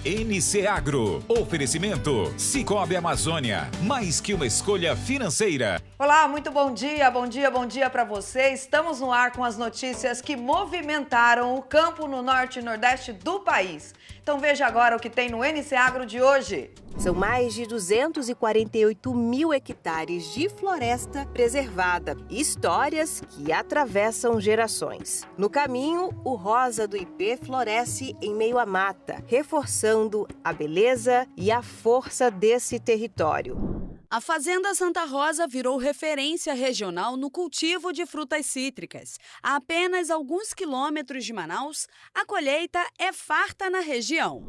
NC Agro. Oferecimento Sicoob Amazônia. Mais que uma escolha financeira. Olá, muito bom dia para você. Estamos no ar com as notícias que movimentaram o campo no norte e nordeste do país. Então veja agora o que tem no NC Agro de hoje. São mais de 248 mil hectares de floresta preservada. Histórias que atravessam gerações. No caminho, o rosa do ipê floresce em meio à mata, reforçando a beleza e a força desse território. A Fazenda Santa Rosa virou referência regional no cultivo de frutas cítricas. A apenas alguns quilômetros de Manaus, a colheita é farta na região.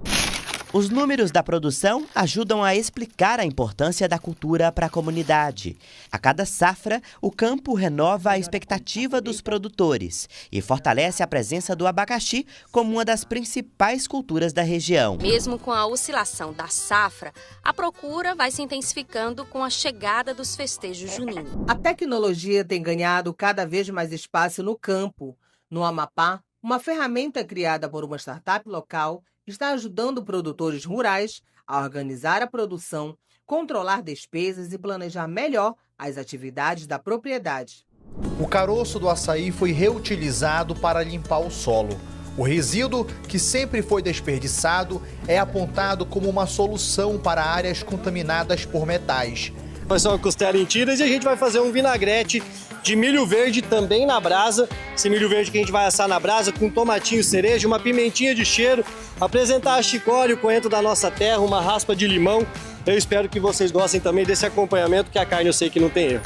Os números da produção ajudam a explicar a importância da cultura para a comunidade. A cada safra, o campo renova a expectativa dos produtores e fortalece a presença do abacaxi como uma das principais culturas da região. Mesmo com a oscilação da safra, a procura vai se intensificando com a chegada dos festejos juninos. A tecnologia tem ganhado cada vez mais espaço no campo. No Amapá, uma ferramenta criada por uma startup local está ajudando produtores rurais a organizar a produção, controlar despesas e planejar melhor as atividades da propriedade. O caroço do açaí foi reutilizado para limpar o solo. O resíduo, que sempre foi desperdiçado, é apontado como uma solução para áreas contaminadas por metais. Vai ser uma costela em tiras e a gente vai fazer um vinagrete de milho verde também na brasa. Esse milho verde que a gente vai assar na brasa com tomatinho cereja, uma pimentinha de cheiro, apresentar a chicória, o coentro da nossa terra, uma raspa de limão. Eu espero que vocês gostem também desse acompanhamento, que a carne eu sei que não tem erro.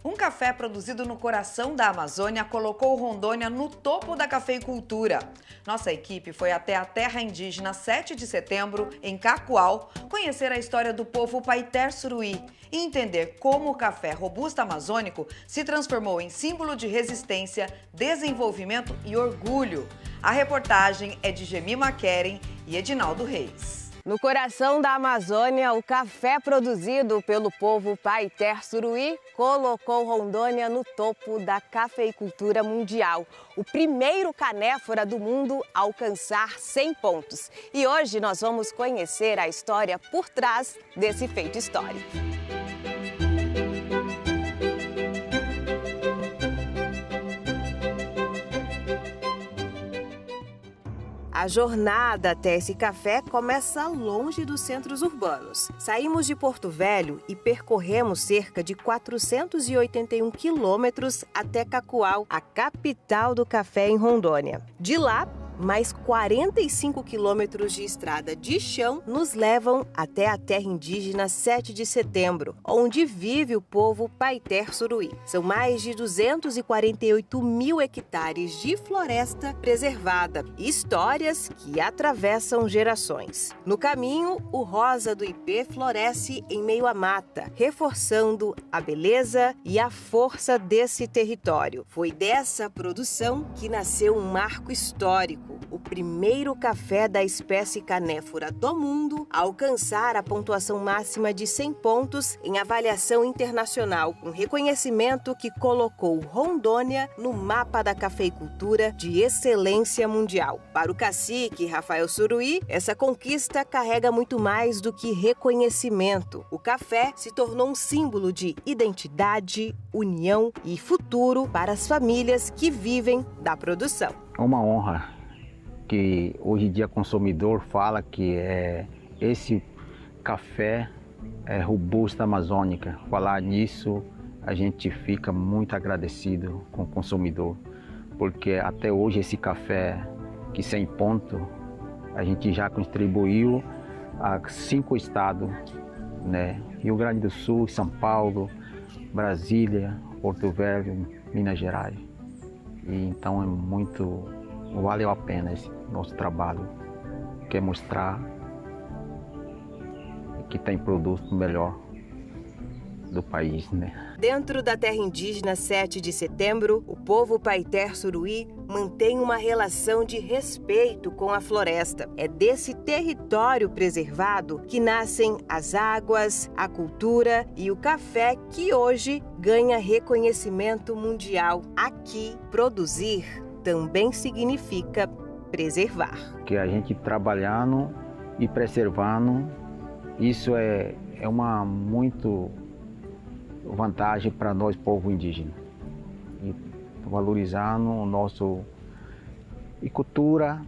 Um café produzido no coração da Amazônia colocou Rondônia no topo da cafeicultura. Nossa equipe foi até a terra indígena 7 de setembro, em Cacoal, conhecer a história do povo Paiter-Suruí e entender como o café robusto amazônico se transformou em símbolo de resistência, desenvolvimento e orgulho. A reportagem é de Gemima Keren e Edinaldo Reis. No coração da Amazônia, o café produzido pelo povo Paiter-Suruí colocou Rondônia no topo da cafeicultura mundial. O primeiro canéfora do mundo a alcançar 100 pontos. E hoje nós vamos conhecer a história por trás desse feito histórico. A jornada até esse café começa longe dos centros urbanos. Saímos de Porto Velho e percorremos cerca de 481 quilômetros até Cacoal, a capital do café em Rondônia. De lá, mais 45 quilômetros de estrada de chão nos levam até a terra indígena 7 de setembro, onde vive o povo Paiter-Suruí. São mais de 248 mil hectares de floresta preservada. Histórias que atravessam gerações. No caminho, o rosa do ipê floresce em meio à mata, reforçando a beleza e a força desse território. Foi dessa produção que nasceu um marco histórico. O primeiro café da espécie canéfora do mundo a alcançar a pontuação máxima de 100 pontos em avaliação internacional, um reconhecimento que colocou Rondônia no mapa da cafeicultura de excelência mundial. Para o cacique Rafael Suruí, essa conquista carrega muito mais do que reconhecimento. O café se tornou um símbolo de identidade, união e futuro para as famílias que vivem da produção. É uma honra que hoje em dia o consumidor fala que esse café é robusta amazônica. Falar nisso, a gente fica muito agradecido com o consumidor, porque até hoje esse café que 100 ponto, a gente já contribuiu a 5 estados, né? Rio Grande do Sul, São Paulo, Brasília, Porto Velho, Minas Gerais. E então é muito, valeu a pena esse nosso trabalho, que é mostrar que tem produto melhor do país, né? Dentro da terra indígena 7 de setembro, o povo Paiter Suruí mantém uma relação de respeito com a floresta. É desse território preservado que nascem as águas, a cultura e o café que hoje ganha reconhecimento mundial. Aqui, produzir também significa preservar. Que a gente trabalhando e preservando, isso é uma muito vantagem para nós, povo indígena. E valorizando o nosso cultura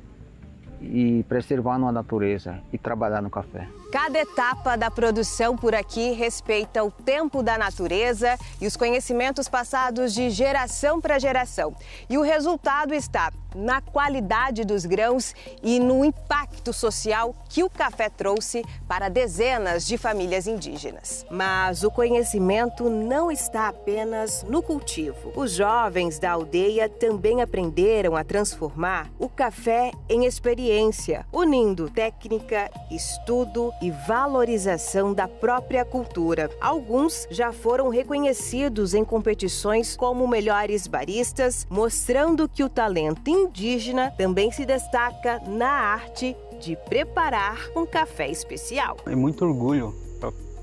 e preservando a natureza e trabalhar no café. Cada etapa da produção por aqui respeita o tempo da natureza e os conhecimentos passados de geração para geração. E o resultado está na qualidade dos grãos e no impacto social que o café trouxe para dezenas de famílias indígenas. Mas o conhecimento não está apenas no cultivo. Os jovens da aldeia também aprenderam a transformar o café em experiência, unindo técnica, estudo e valorização da própria cultura. Alguns já foram reconhecidos em competições como melhores baristas, mostrando que o talento indígena também se destaca na arte de preparar um café especial. É muito orgulho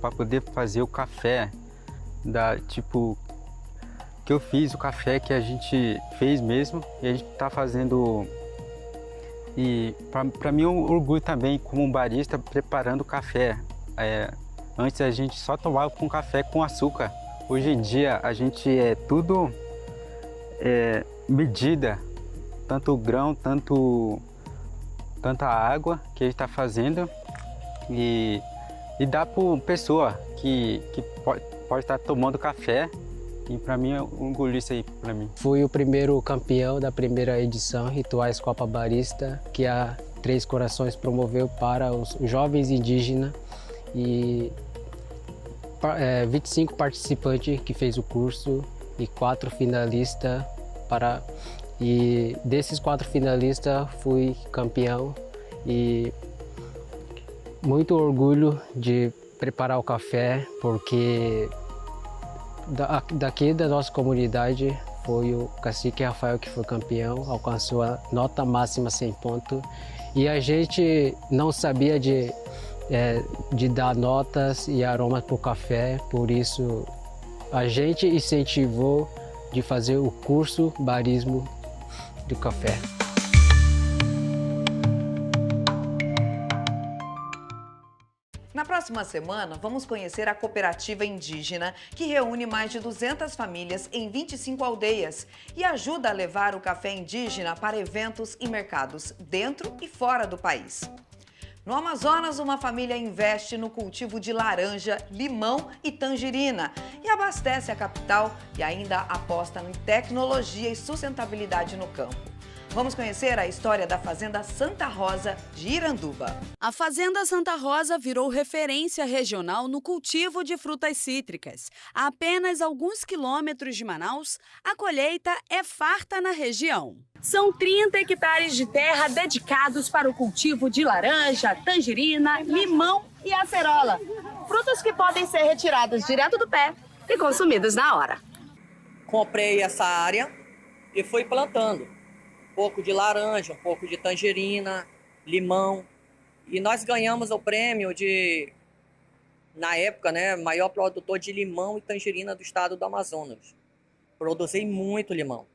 para poder fazer o café que eu fiz, o café que a gente fez mesmo e a gente está fazendo. E para mim é um orgulho também como um barista preparando o café. Antes a gente só tomava com café com açúcar. Hoje em dia a gente tudo medida, tanto o grão, tanta água que a gente está fazendo e dá para pessoa que pode estar tomando café. E para mim é um orgulho isso aí para mim. Fui o primeiro campeão da primeira edição Rituais Copa Barista, que a Três Corações promoveu para os jovens indígenas e 25 participantes que fez o curso e 4 finalistas e desses 4 finalistas fui campeão e muito orgulho de preparar o café porque daqui da nossa comunidade foi o cacique Rafael que foi campeão, alcançou a nota máxima 100 pontos e a gente não sabia de dar notas e aromas para o café, por isso a gente incentivou de fazer o curso barismo de café. Na próxima semana, vamos conhecer a cooperativa indígena que reúne mais de 200 famílias em 25 aldeias e ajuda a levar o café indígena para eventos e mercados dentro e fora do país. No Amazonas, uma família investe no cultivo de laranja, limão e tangerina e abastece a capital e ainda aposta em tecnologia e sustentabilidade no campo. Vamos conhecer a história da Fazenda Santa Rosa de Iranduba. A Fazenda Santa Rosa virou referência regional no cultivo de frutas cítricas. A apenas alguns quilômetros de Manaus, a colheita é farta na região. São 30 hectares de terra dedicados para o cultivo de laranja, tangerina, limão e acerola. Frutas que podem ser retiradas direto do pé e consumidas na hora. Comprei essa área e fui plantando. Um pouco de laranja, um pouco de tangerina, limão. E nós ganhamos o prêmio de, na época, maior produtor de limão e tangerina do estado do Amazonas. Produzi muito limão.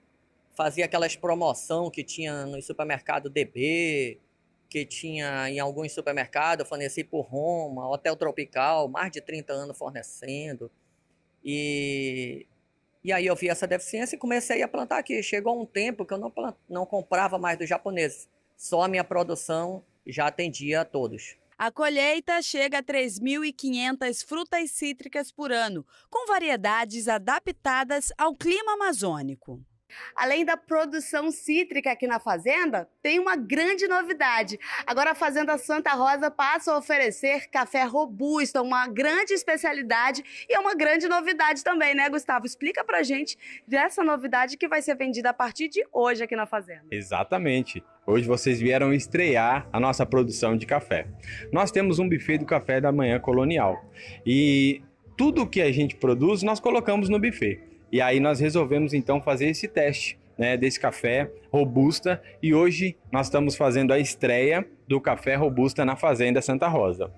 Fazia aquelas promoções que tinha no supermercado DB, que tinha em alguns supermercados, forneci por Roma, Hotel Tropical, mais de 30 anos fornecendo. E aí eu vi essa deficiência e comecei a plantar aqui. Chegou um tempo que eu não comprava mais dos japoneses. Só a minha produção já atendia a todos. A colheita chega a 3.500 frutas cítricas por ano, com variedades adaptadas ao clima amazônico. Além da produção cítrica aqui na fazenda, tem uma grande novidade. Agora a Fazenda Santa Rosa passa a oferecer café robusto, uma grande especialidade e é uma grande novidade também, né, Gustavo? Explica pra gente dessa novidade que vai ser vendida a partir de hoje aqui na fazenda. Exatamente. Hoje vocês vieram estrear a nossa produção de café. Nós temos um buffet do café da manhã colonial e tudo que a gente produz nós colocamos no buffet. E aí nós resolvemos então fazer esse teste, né, desse café robusta e hoje nós estamos fazendo a estreia do café robusta na Fazenda Santa Rosa.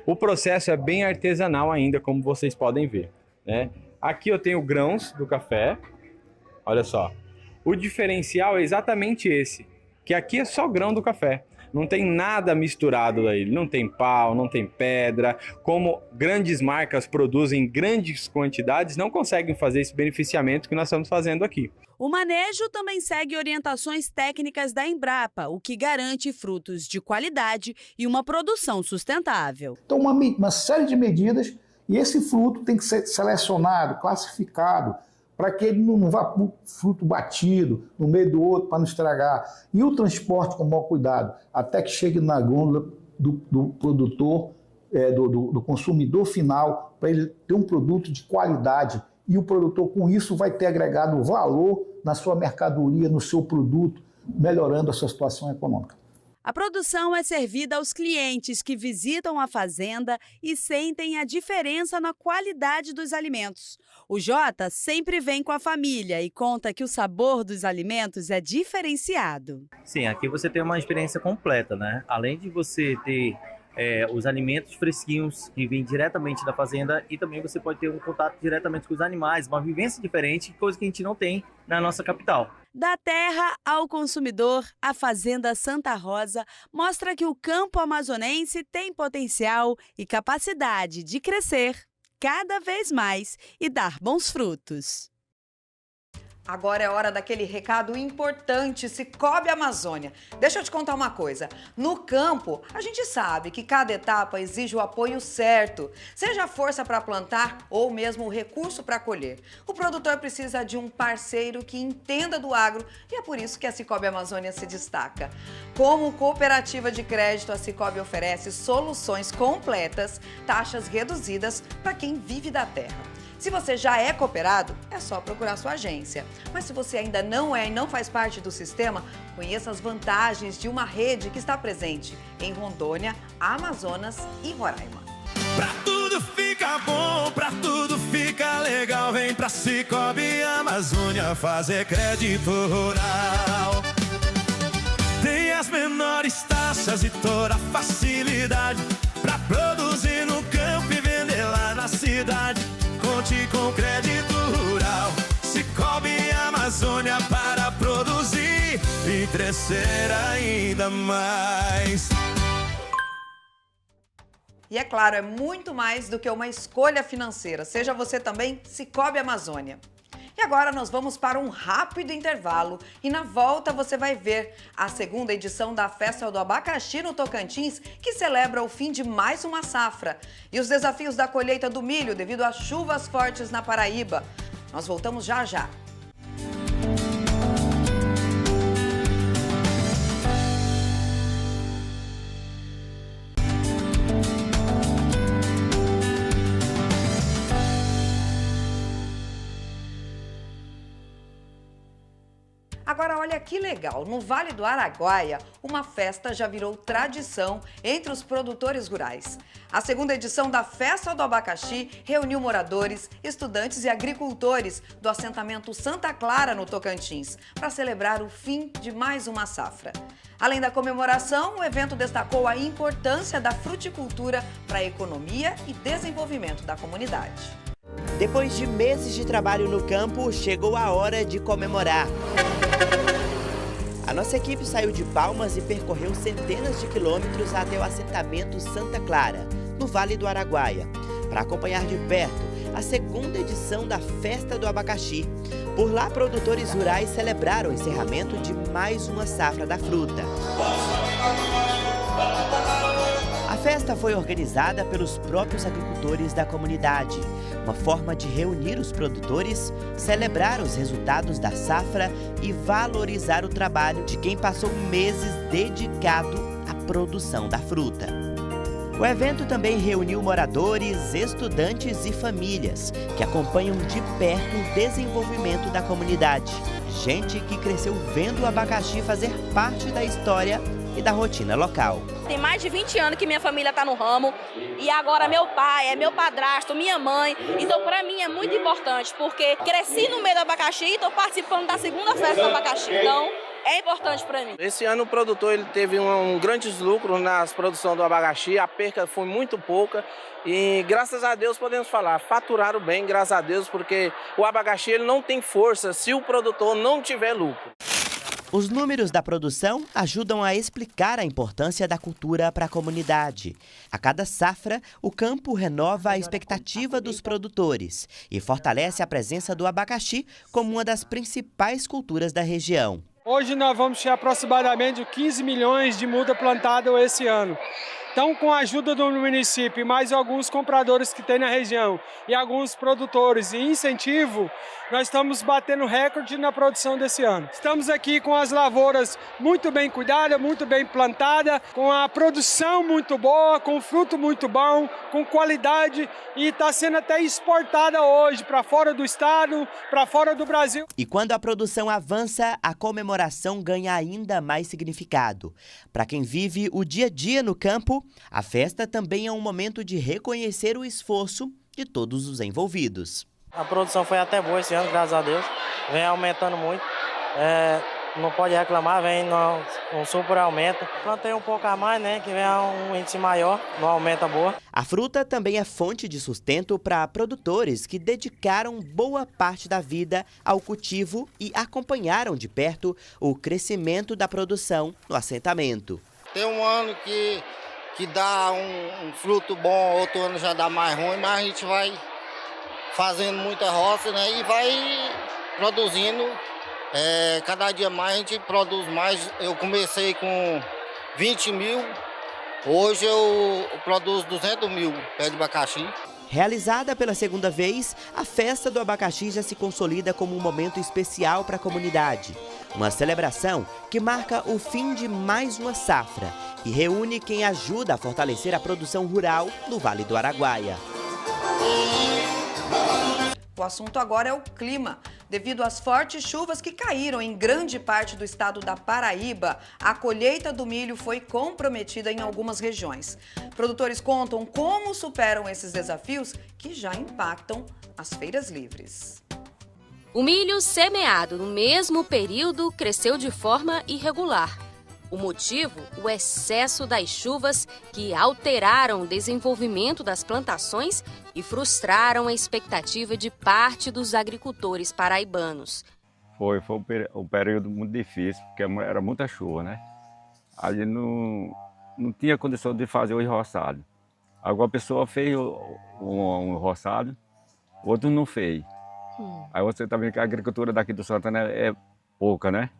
O processo é bem artesanal ainda, como vocês podem ver, né? Aqui eu tenho grãos do café, olha só. O diferencial é exatamente esse, que aqui é só grão do café. Não tem nada misturado aí, não tem pau, não tem pedra. Como grandes marcas produzem grandes quantidades, não conseguem fazer esse beneficiamento que nós estamos fazendo aqui. O manejo também segue orientações técnicas da Embrapa, o que garante frutos de qualidade e uma produção sustentável. Então, uma série de medidas, e esse fruto tem que ser selecionado, classificado, para que ele não vá para o fruto batido, no meio do outro, para não estragar. E o transporte com o maior cuidado, até que chegue na gôndola do produtor, do consumidor final, para ele ter um produto de qualidade. E o produtor, com isso, vai ter agregado valor na sua mercadoria, no seu produto, melhorando a sua situação econômica. A produção é servida aos clientes que visitam a fazenda e sentem a diferença na qualidade dos alimentos. O Jota sempre vem com a família e conta que o sabor dos alimentos é diferenciado. Sim, aqui você tem uma experiência completa, né? Além de você ter os alimentos fresquinhos que vêm diretamente da fazenda e também você pode ter um contato diretamente com os animais, uma vivência diferente, coisa que a gente não tem na nossa capital. Da terra ao consumidor, a Fazenda Santa Rosa mostra que o campo amazonense tem potencial e capacidade de crescer cada vez mais e dar bons frutos. Agora é hora daquele recado importante, Sicoob Amazônia. Deixa eu te contar uma coisa. No campo, a gente sabe que cada etapa exige o apoio certo, seja a força para plantar ou mesmo o recurso para colher. O produtor precisa de um parceiro que entenda do agro e é por isso que a Sicoob Amazônia se destaca. Como cooperativa de crédito, a Sicoob oferece soluções completas, taxas reduzidas para quem vive da terra. Se você já é cooperado, é só procurar sua agência. Mas se você ainda não é e não faz parte do sistema, conheça as vantagens de uma rede que está presente em Rondônia, Amazonas e Roraima. Pra tudo fica bom, pra tudo fica legal, vem pra Sicoob Amazônia fazer crédito rural. Tem as menores taxas e toda a facilidade pra produzir no campo e vender lá na cidade. Conte com crédito rural, Sicoob Amazônia para produzir e crescer ainda mais. E é claro, é muito mais do que uma escolha financeira. Seja você também Sicoob Amazônia. E agora nós vamos para um rápido intervalo e na volta você vai ver a segunda edição da Festa do Abacaxi no Tocantins, que celebra o fim de mais uma safra, e os desafios da colheita do milho devido às chuvas fortes na Paraíba. Nós voltamos já já. Agora olha que legal, no Vale do Araguaia, uma festa já virou tradição entre os produtores rurais. A segunda edição da Festa do Abacaxi reuniu moradores, estudantes e agricultores do assentamento Santa Clara, no Tocantins, para celebrar o fim de mais uma safra. Além da comemoração, o evento destacou a importância da fruticultura para a economia e desenvolvimento da comunidade. Depois de meses de trabalho no campo, chegou a hora de comemorar. A nossa equipe saiu de Palmas e percorreu centenas de quilômetros até o assentamento Santa Clara, no Vale do Araguaia, para acompanhar de perto a segunda edição da Festa do Abacaxi. Por lá, produtores rurais celebraram o encerramento de mais uma safra da fruta. A festa foi organizada pelos próprios agricultores da comunidade, uma forma de reunir os produtores, celebrar os resultados da safra e valorizar o trabalho de quem passou meses dedicado à produção da fruta. O evento também reuniu moradores, estudantes e famílias que acompanham de perto o desenvolvimento da comunidade. Gente que cresceu vendo o abacaxi fazer parte da história e da rotina local. Tem mais de 20 anos que minha família está no ramo e agora meu pai, é meu padrasto, minha mãe. Então, para mim é muito importante porque cresci no meio do abacaxi e estou participando da segunda festa do abacaxi. Então, é importante para mim. Esse ano o produtor ele teve um grandes lucros na produção do abacaxi, a perca foi muito pouca e graças a Deus podemos falar, faturaram bem, graças a Deus, porque o abacaxi ele não tem força se o produtor não tiver lucro. Os números da produção ajudam a explicar a importância da cultura para a comunidade. A cada safra, o campo renova a expectativa dos produtores e fortalece a presença do abacaxi como uma das principais culturas da região. Hoje nós vamos ter aproximadamente 15 milhões de muda plantada esse ano. Então, com a ajuda do município e mais alguns compradores que tem na região e alguns produtores e incentivo, nós estamos batendo recorde na produção desse ano. Estamos aqui com as lavouras muito bem cuidadas, muito bem plantadas, com a produção muito boa, com fruto muito bom, com qualidade e está sendo até exportada hoje para fora do estado, para fora do Brasil. E quando a produção avança, a comemoração ganha ainda mais significado. Para quem vive o dia a dia no campo, a festa também é um momento de reconhecer o esforço de todos os envolvidos. A produção foi até boa esse ano, graças a Deus. Vem aumentando muito. Não pode reclamar, vem um super aumento. Plantei um pouco a mais, né? Que vem um índice maior, não aumenta boa. A fruta também é fonte de sustento para produtores que dedicaram boa parte da vida ao cultivo e acompanharam de perto o crescimento da produção no assentamento. Tem um ano que dá um fruto bom, outro ano já dá mais ruim, mas a gente vai fazendo muita roça, né, e vai produzindo. Cada dia mais a gente produz mais. Eu comecei com 20 mil, hoje eu produzo 200 mil pés de abacaxi. Realizada pela segunda vez, a festa do abacaxi já se consolida como um momento especial para a comunidade. Uma celebração que marca o fim de mais uma safra e reúne quem ajuda a fortalecer a produção rural no Vale do Araguaia. O assunto agora é o clima. Devido às fortes chuvas que caíram em grande parte do estado da Paraíba, a colheita do milho foi comprometida em algumas regiões. Produtores contam como superam esses desafios que já impactam as feiras livres. O milho semeado no mesmo período cresceu de forma irregular. O motivo, o excesso das chuvas que alteraram o desenvolvimento das plantações e frustraram a expectativa de parte dos agricultores paraibanos. Foi um período muito difícil, porque era muita chuva, né? A gente não tinha condição de fazer o roçado. Alguma pessoa fez um roçado, outro não fez. Aí você está vendo que a agricultura daqui do Santana é pouca, né?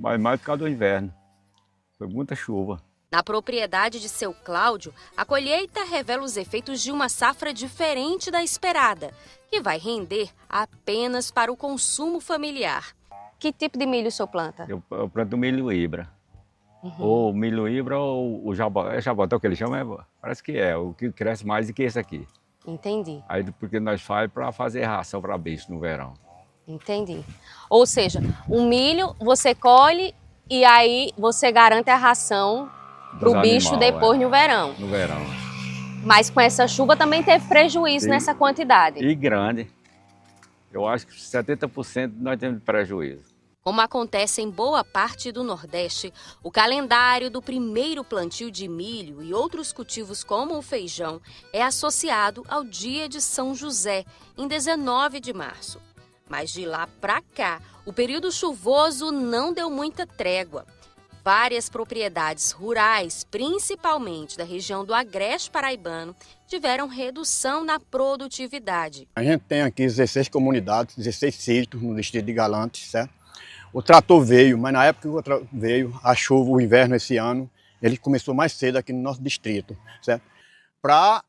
Mas mais por causa do inverno. Foi muita chuva. Na propriedade de seu Cláudio, a colheita revela os efeitos de uma safra diferente da esperada, que vai render apenas para o consumo familiar. Que tipo de milho o senhor planta? Eu planto milho hibra. Ou milho hibra ou o jabotão. É jabotão que ele chama? Parece que é, o que cresce mais do que esse aqui. Entendi. Aí porque nós faz para fazer ração para bicho no verão. Entendi. Ou seja, o milho você colhe e aí você garante a ração para o bicho depois no verão. No verão. Mas com essa chuva também teve prejuízo nessa quantidade. E grande. Eu acho que 70% nós temos prejuízo. Como acontece em boa parte do Nordeste, o calendário do primeiro plantio de milho e outros cultivos como o feijão é associado ao dia de São José, em 19 de março. Mas de lá para cá, o período chuvoso não deu muita trégua. Várias propriedades rurais, principalmente da região do Agreste Paraibano, tiveram redução na produtividade. A gente tem aqui 16 comunidades, 16 sítios no distrito de Galantes, certo? O trator veio, mas na época que o trator veio, a chuva, o inverno esse ano, Ele começou mais cedo aqui no nosso distrito, certo? Para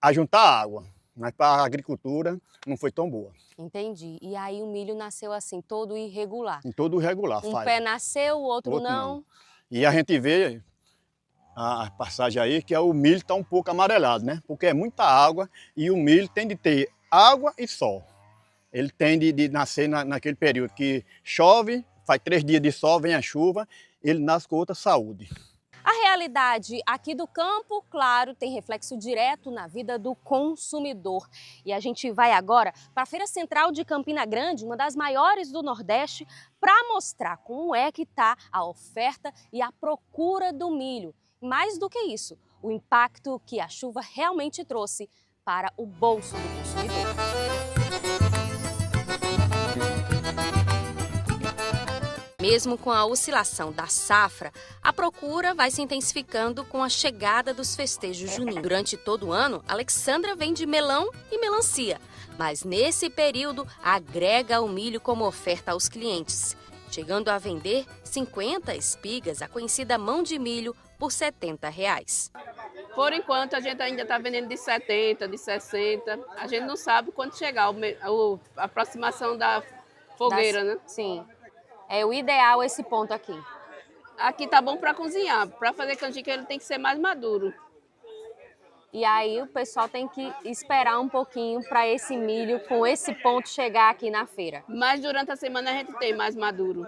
ajuntar água, mas para a agricultura não foi tão boa. Entendi. E aí o milho nasceu assim, todo irregular? Todo irregular. Pé nasceu, o outro não. E a gente vê a passagem aí que o milho está um pouco amarelado, né? Porque é muita água e o milho tem de ter água e sol. Ele tem de nascer naquele período que chove, faz 3 dias de sol, vem a chuva, ele nasce com outra saúde. A realidade aqui do campo, claro, tem reflexo direto na vida do consumidor. E a gente vai agora para a Feira Central de Campina Grande, uma das maiores do Nordeste, para mostrar como é que está a oferta e a procura do milho. Mais do que isso, o impacto que a chuva realmente trouxe para o bolso do consumidor. Mesmo com a oscilação da safra, a procura vai se intensificando com a chegada dos festejos juninos. Durante todo o ano, Alexandra vende melão e melancia, mas nesse período agrega o milho como oferta aos clientes, chegando a vender 50 espigas, a conhecida mão de milho, por R$ 70. Por enquanto, a gente ainda está vendendo de 70, de 60. A gente não sabe quando chegar a aproximação da fogueira, né? Sim. É o ideal esse ponto aqui. Aqui tá bom para cozinhar. Para fazer canjica ele tem que ser mais maduro. E aí o pessoal tem que esperar um pouquinho para esse milho com esse ponto chegar aqui na feira. Mas durante a semana a gente tem mais maduro.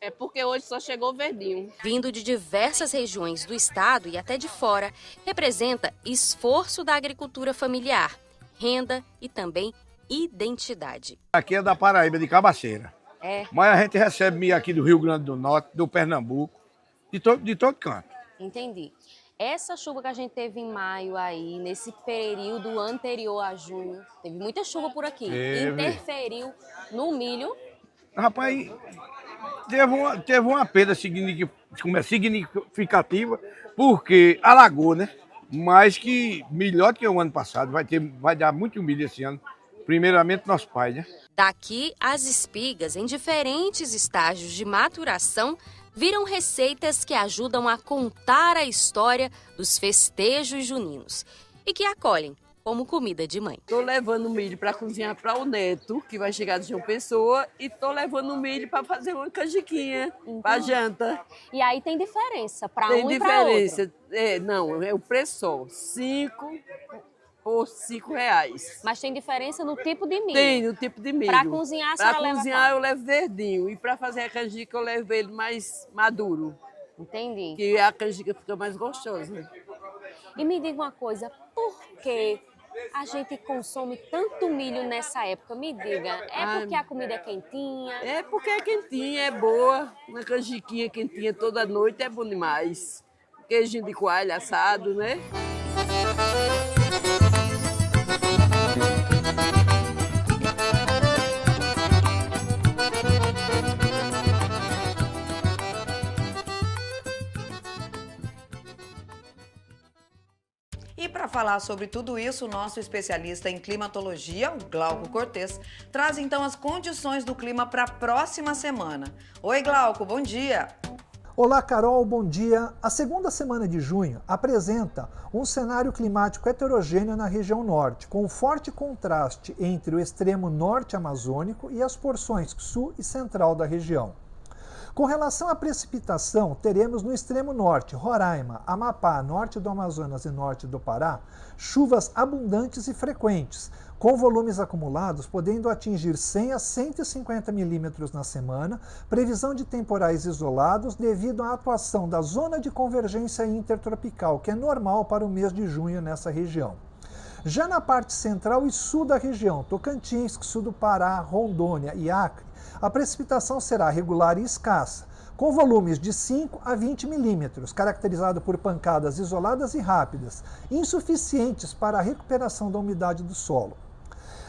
É porque hoje só chegou verdinho. Vindo de diversas regiões do estado e até de fora, representa esforço da agricultura familiar, renda e também identidade. Aqui é da Paraíba, de Cabaceira. Mas a gente recebe milho aqui do Rio Grande do Norte, do Pernambuco, de todo canto. Entendi. Essa chuva que a gente teve em maio aí, nesse período anterior a junho, teve muita chuva por aqui. Interferiu no milho? Rapaz, teve uma perda significativa, porque alagou, né? Mas que melhor que o ano passado, vai dar muito milho esse ano. Primeiramente, nosso pai, né? Daqui, as espigas, em diferentes estágios de maturação, viram receitas que ajudam a contar a história dos festejos juninos e que acolhem como comida de mãe. Tô levando milho para cozinhar para o neto, que vai chegar de João Pessoa, e tô levando milho para fazer uma canjiquinha para janta. E aí tem diferença para um e para outro? Tem diferença. Não, é o preço só. 5 por R$5. Mas tem diferença no tipo de milho? Tem, no tipo de milho. Para cozinhar, a senhora leva qual? Para cozinhar eu levo verdinho. E para fazer a canjica eu levo ele mais maduro. Entendi. Que a canjica fica mais gostosa. E me diga uma coisa, por que a gente consome tanto milho nessa época? Me diga, porque a comida é quentinha? É porque é quentinha, é boa. Uma canjiquinha quentinha toda noite é bom demais. Queijinho de coalho assado, né? E para falar sobre tudo isso, o nosso especialista em climatologia, o Glauco Cortez, traz então as condições do clima para a próxima semana. Oi, Glauco, bom dia! Olá, Carol, bom dia! A segunda semana de junho apresenta um cenário climático heterogêneo na região norte, com um forte contraste entre o extremo norte amazônico e as porções sul e central da região. Com relação à precipitação, teremos no extremo norte, Roraima, Amapá, norte do Amazonas e norte do Pará, chuvas abundantes e frequentes, com volumes acumulados podendo atingir 100 a 150 milímetros na semana, previsão de temporais isolados devido à atuação da zona de convergência intertropical, que é normal para o mês de junho nessa região. Já na parte central e sul da região, Tocantins, sul do Pará, Rondônia e Acre, a precipitação será regular e escassa, com volumes de 5 a 20 milímetros, caracterizado por pancadas isoladas e rápidas, insuficientes para a recuperação da umidade do solo.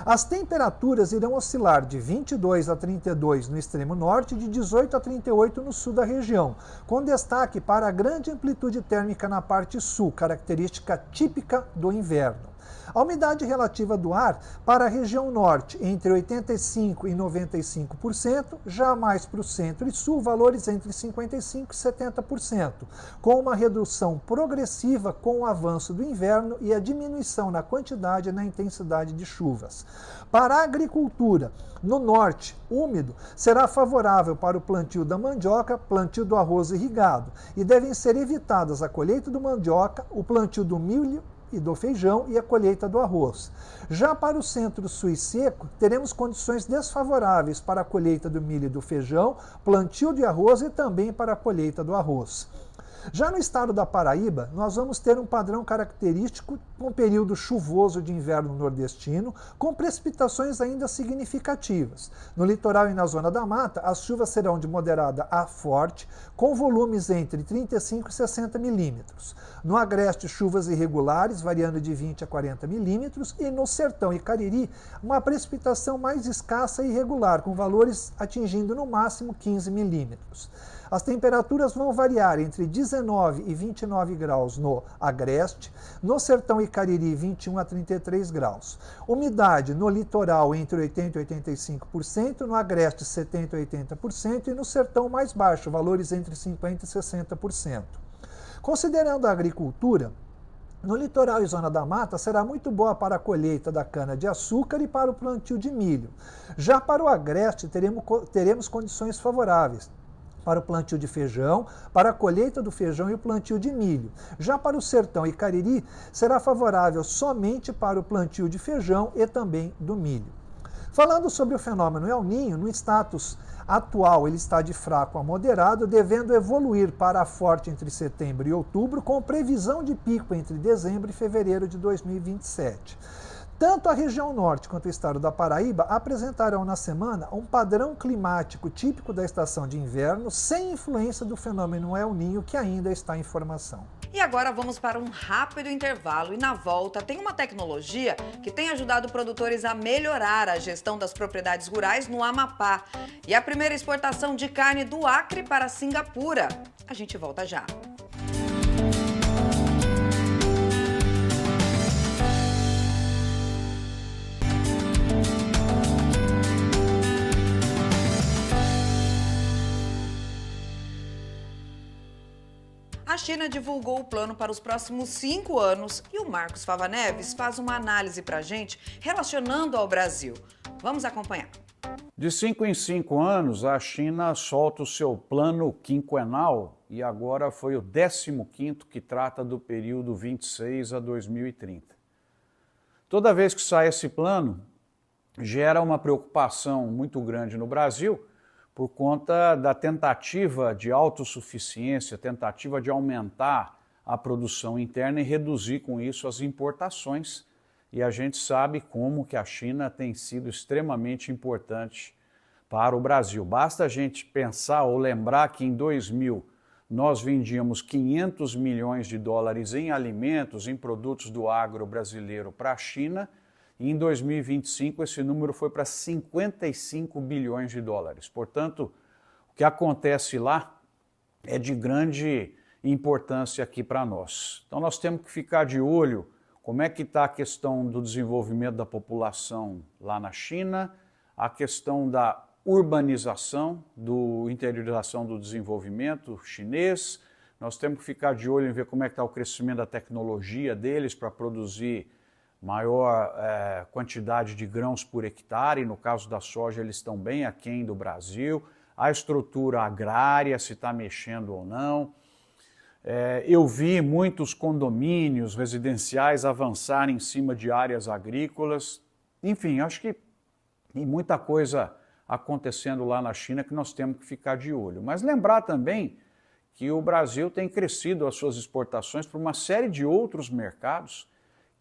As temperaturas irão oscilar de 22 a 32 no extremo norte e de 18 a 38 no sul da região, com destaque para a grande amplitude térmica na parte sul, característica típica do inverno. A umidade relativa do ar para a região norte entre 85% e 95%, já mais para o centro e sul, valores entre 55% e 70%, com uma redução progressiva com o avanço do inverno e a diminuição na quantidade e na intensidade de chuvas. Para a agricultura, no norte, úmido, será favorável para o plantio da mandioca, plantio do arroz irrigado, e devem ser evitadas a colheita do mandioca, o plantio do milho e do feijão e a colheita do arroz. Já para o centro-sul e seco, teremos condições desfavoráveis para a colheita do milho e do feijão, plantio de arroz e também para a colheita do arroz. Já no estado da Paraíba, nós vamos ter um padrão característico com período chuvoso de inverno nordestino, com precipitações ainda significativas. No litoral e na zona da mata, as chuvas serão de moderada a forte, com volumes entre 35 e 60 milímetros. No agreste, chuvas irregulares, variando de 20 a 40 milímetros, e no sertão e Cariri, uma precipitação mais escassa e irregular, com valores atingindo no máximo 15 milímetros. As temperaturas vão variar entre 19 e 29 graus no agreste, no sertão e Cariri 21 a 33 graus. Umidade no litoral entre 80 e 85%, no agreste 70 a 80% e no sertão mais baixo, valores entre 50 e 60%. Considerando a agricultura, no litoral e zona da mata será muito boa para a colheita da cana-de-açúcar e para o plantio de milho. Já para o agreste teremos condições favoráveis para o plantio de feijão, para a colheita do feijão e o plantio de milho. Já para o sertão e Cariri, será favorável somente para o plantio de feijão e também do milho. Falando sobre o fenômeno El Niño, no status atual ele está de fraco a moderado, devendo evoluir para forte entre setembro e outubro, com previsão de pico entre dezembro e fevereiro de 2027. Tanto a região norte quanto o estado da Paraíba apresentarão na semana um padrão climático típico da estação de inverno, sem influência do fenômeno El Niño, que ainda está em formação. E agora vamos para um rápido intervalo e na volta tem uma tecnologia que tem ajudado produtores a melhorar a gestão das propriedades rurais no Amapá. E a primeira exportação de carne do Acre para Singapura. A gente volta já. A China divulgou o plano para os próximos 5 anos e o Marcos Fava Neves faz uma análise para a gente relacionando ao Brasil. Vamos acompanhar. De 5 em 5 anos, a China solta o seu plano quinquenal e agora foi o 15º que trata do período 26 a 2030. Toda vez que sai esse plano, gera uma preocupação muito grande no Brasil, por conta da tentativa de autossuficiência, tentativa de aumentar a produção interna e reduzir com isso as importações. E a gente sabe como que a China tem sido extremamente importante para o Brasil. Basta a gente pensar ou lembrar que em 2000 nós vendíamos 500 milhões de dólares em alimentos, em produtos do agro brasileiro para a China, e em 2025 esse número foi para 55 bilhões de dólares. Portanto, o que acontece lá é de grande importância aqui para nós. Então nós temos que ficar de olho como é que está a questão do desenvolvimento da população lá na China, a questão da urbanização, interiorização do desenvolvimento chinês. Nós temos que ficar de olho em ver como é que está o crescimento da tecnologia deles para produzir maior quantidade de grãos por hectare. No caso da soja, eles estão bem aquém do Brasil. A estrutura agrária, se está mexendo ou não. Eu vi muitos condomínios residenciais avançarem em cima de áreas agrícolas. Enfim, acho que tem muita coisa acontecendo lá na China que nós temos que ficar de olho. Mas lembrar também que o Brasil tem crescido as suas exportações para uma série de outros mercados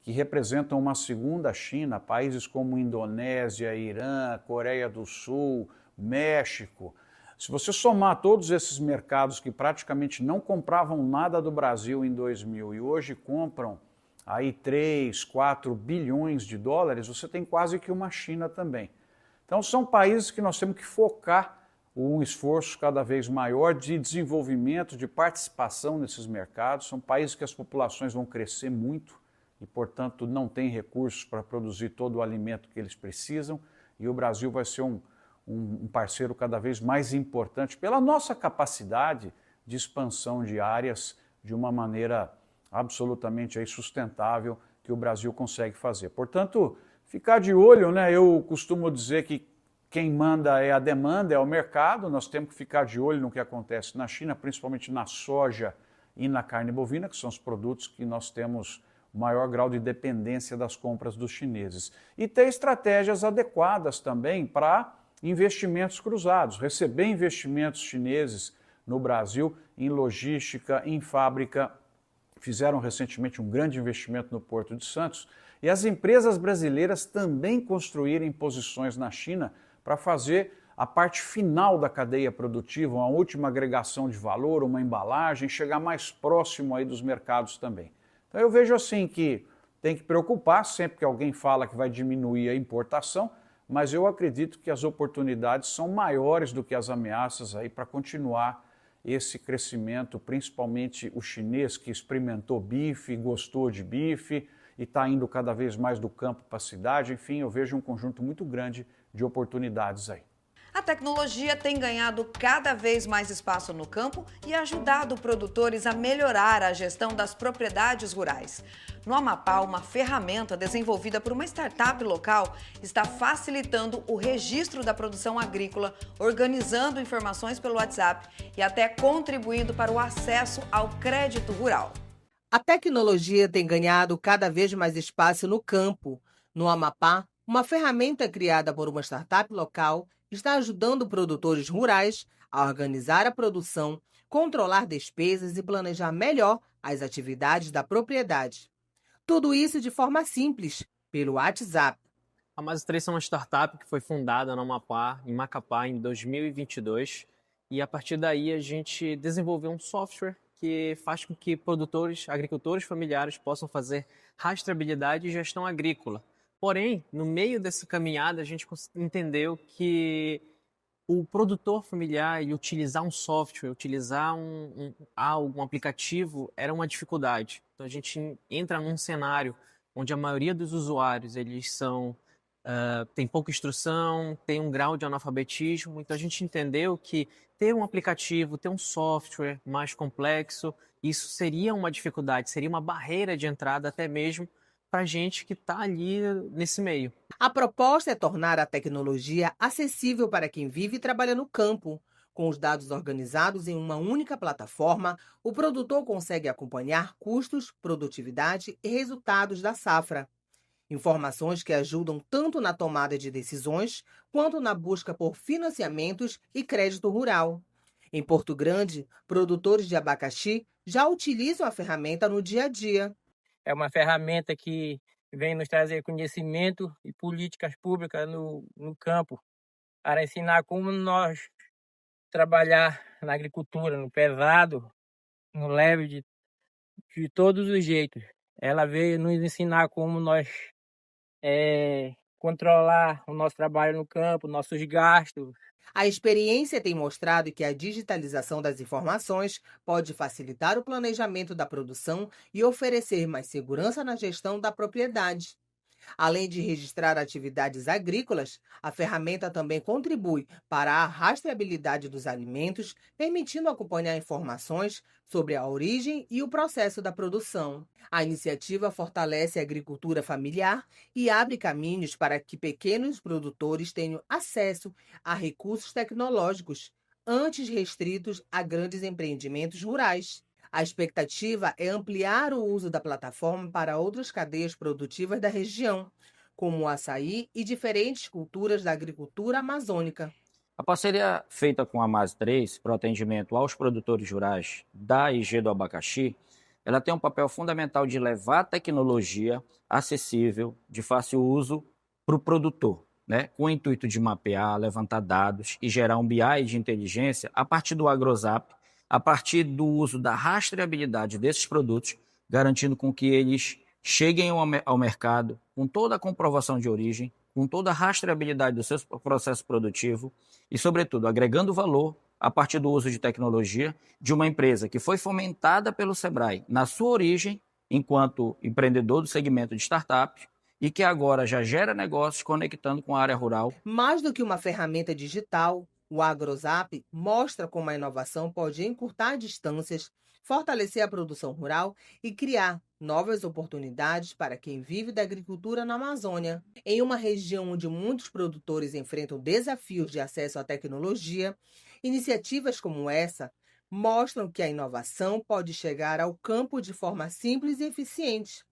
que representam uma segunda China, países como Indonésia, Irã, Coreia do Sul, México. Se você somar todos esses mercados que praticamente não compravam nada do Brasil em 2000 e hoje compram aí 3, 4 bilhões de dólares, você tem quase que uma China também. Então são países que nós temos que focar um esforço cada vez maior de desenvolvimento, de participação nesses mercados. São países que as populações vão crescer muito e, portanto, não têm recursos para produzir todo o alimento que eles precisam, e o Brasil vai ser um parceiro cada vez mais importante pela nossa capacidade de expansão de áreas de uma maneira absolutamente aí sustentável que o Brasil consegue fazer. Portanto, ficar de olho, né? Eu costumo dizer que quem manda é a demanda, é o mercado, nós temos que ficar de olho no que acontece na China, principalmente na soja e na carne bovina, que são os produtos que nós temos o maior grau de dependência das compras dos chineses. E ter estratégias adequadas também para investimentos cruzados, receber investimentos chineses no Brasil em logística, em fábrica. Fizeram recentemente um grande investimento no Porto de Santos e as empresas brasileiras também construírem posições na China para fazer a parte final da cadeia produtiva, uma última agregação de valor, uma embalagem, chegar mais próximo aí dos mercados também. Então eu vejo assim que tem que preocupar sempre que alguém fala que vai diminuir a importação, mas eu acredito que as oportunidades são maiores do que as ameaças aí para continuar esse crescimento, principalmente o chinês que experimentou bife, gostou de bife e está indo cada vez mais do campo para a cidade. Enfim, eu vejo um conjunto muito grande de oportunidades aí. A tecnologia tem ganhado cada vez mais espaço no campo e ajudado produtores a melhorar a gestão das propriedades rurais. No Amapá, uma ferramenta desenvolvida por uma startup local está facilitando o registro da produção agrícola, organizando informações pelo WhatsApp e até contribuindo para o acesso ao crédito rural. A tecnologia tem ganhado cada vez mais espaço no campo. No Amapá, uma ferramenta criada por uma startup local está ajudando produtores rurais a organizar a produção, controlar despesas e planejar melhor as atividades da propriedade. Tudo isso de forma simples, pelo WhatsApp. A Mas3 é uma startup que foi fundada no Amapá, em Macapá, em 2022. E a partir daí a gente desenvolveu um software que faz com que produtores, agricultores familiares possam fazer rastreabilidade e gestão agrícola. Porém, no meio dessa caminhada, a gente entendeu que o produtor familiar e utilizar um software, utilizar um aplicativo, era uma dificuldade. Então, a gente entra num cenário onde a maioria dos usuários eles tem pouca instrução, tem um grau de analfabetismo. Então, a gente entendeu que ter um aplicativo, ter um software mais complexo, isso seria uma dificuldade, seria uma barreira de entrada até mesmo para a gente que está ali nesse meio. A proposta é tornar a tecnologia acessível para quem vive e trabalha no campo. Com os dados organizados em uma única plataforma, o produtor consegue acompanhar custos, produtividade e resultados da safra. Informações que ajudam tanto na tomada de decisões quanto na busca por financiamentos e crédito rural. Em Porto Grande, produtores de abacaxi já utilizam a ferramenta no dia a dia. É uma ferramenta que vem nos trazer conhecimento e políticas públicas no campo, para ensinar como nós trabalhar na agricultura, no pesado, no leve, de todos os jeitos. Ela veio nos ensinar como nós controlar o nosso trabalho no campo, nossos gastos. A experiência tem mostrado que a digitalização das informações pode facilitar o planejamento da produção e oferecer mais segurança na gestão da propriedade. Além de registrar atividades agrícolas, a ferramenta também contribui para a rastreabilidade dos alimentos, permitindo acompanhar informações sobre a origem e o processo da produção. A iniciativa fortalece a agricultura familiar e abre caminhos para que pequenos produtores tenham acesso a recursos tecnológicos, antes restritos a grandes empreendimentos rurais. A expectativa é ampliar o uso da plataforma para outras cadeias produtivas da região, como o açaí e diferentes culturas da agricultura amazônica. A parceria feita com a Mas3 para o atendimento aos produtores rurais da IG do abacaxi, ela tem um papel fundamental de levar a tecnologia acessível, de fácil uso para o produtor, né? Com o intuito de mapear, levantar dados e gerar um BI de inteligência a partir do AgroZap, a partir do uso da rastreabilidade desses produtos, garantindo com que eles cheguem ao mercado com toda a comprovação de origem, com toda a rastreabilidade do seu processo produtivo e, sobretudo, agregando valor a partir do uso de tecnologia de uma empresa que foi fomentada pelo Sebrae na sua origem enquanto empreendedor do segmento de startup e que agora já gera negócios conectando com a área rural. Mais do que uma ferramenta digital, o AgroZap mostra como a inovação pode encurtar distâncias, fortalecer a produção rural e criar novas oportunidades para quem vive da agricultura na Amazônia. Em uma região onde muitos produtores enfrentam desafios de acesso à tecnologia, iniciativas como essa mostram que a inovação pode chegar ao campo de forma simples e eficiente.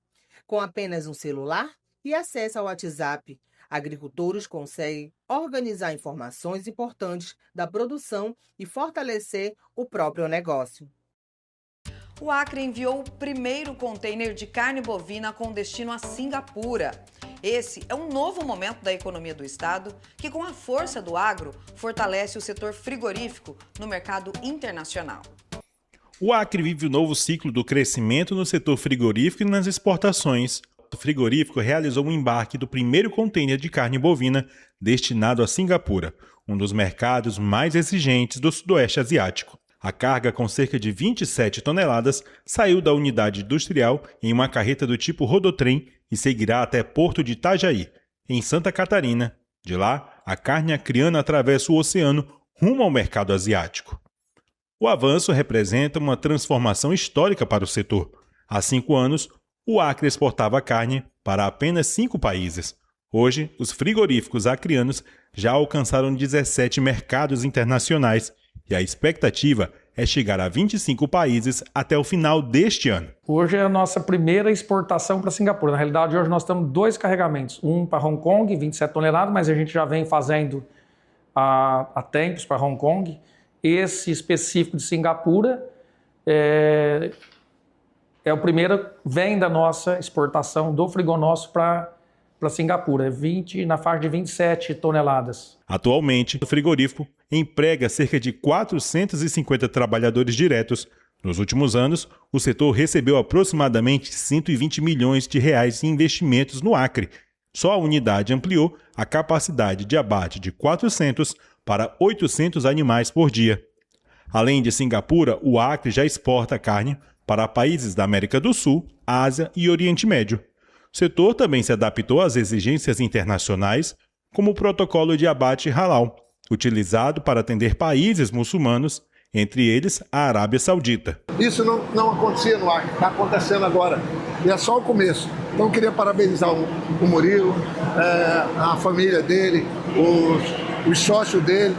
Com apenas um celular e acesso ao WhatsApp, agricultores conseguem organizar informações importantes da produção e fortalecer o próprio negócio. O Acre enviou o primeiro container de carne bovina com destino a Singapura. Esse é um novo momento da economia do estado que, com a força do agro, fortalece o setor frigorífico no mercado internacional. O Acre vive o novo ciclo do crescimento no setor frigorífico e nas exportações. O frigorífico realizou o embarque do primeiro container de carne bovina destinado a Singapura, um dos mercados mais exigentes do Sudoeste Asiático. A carga, com cerca de 27 toneladas, saiu da unidade industrial em uma carreta do tipo rodotrem e seguirá até Porto de Itajaí, em Santa Catarina. De lá, a carne acriana atravessa o oceano rumo ao mercado asiático. O avanço representa uma transformação histórica para o setor. Há 5 anos, o Acre exportava carne para apenas 5 países. Hoje, os frigoríficos acrianos já alcançaram 17 mercados internacionais e a expectativa é chegar a 25 países até o final deste ano. Hoje é a nossa primeira exportação para Singapura. Na realidade, hoje nós temos 2 carregamentos. Um para Hong Kong, 27 toneladas, mas a gente já vem fazendo há tempos para Hong Kong. Esse específico de Singapura é o primeiro, vem da nossa exportação do frigonosso para Singapura, na faixa de 27 toneladas. Atualmente, o frigorífico emprega cerca de 450 trabalhadores diretos. Nos últimos anos, o setor recebeu aproximadamente 120 milhões de reais em investimentos no Acre. Só a unidade ampliou a capacidade de abate de 400 para 800 animais por dia. Além de Singapura, o Acre já exporta carne para países da América do Sul, Ásia e Oriente Médio. O setor também se adaptou às exigências internacionais, como o protocolo de abate halal, utilizado para atender países muçulmanos, entre eles a Arábia Saudita. Isso não acontecia no Acre, está acontecendo agora. E é só o começo. Então eu queria parabenizar o Murilo, a família dele, os sócios dele,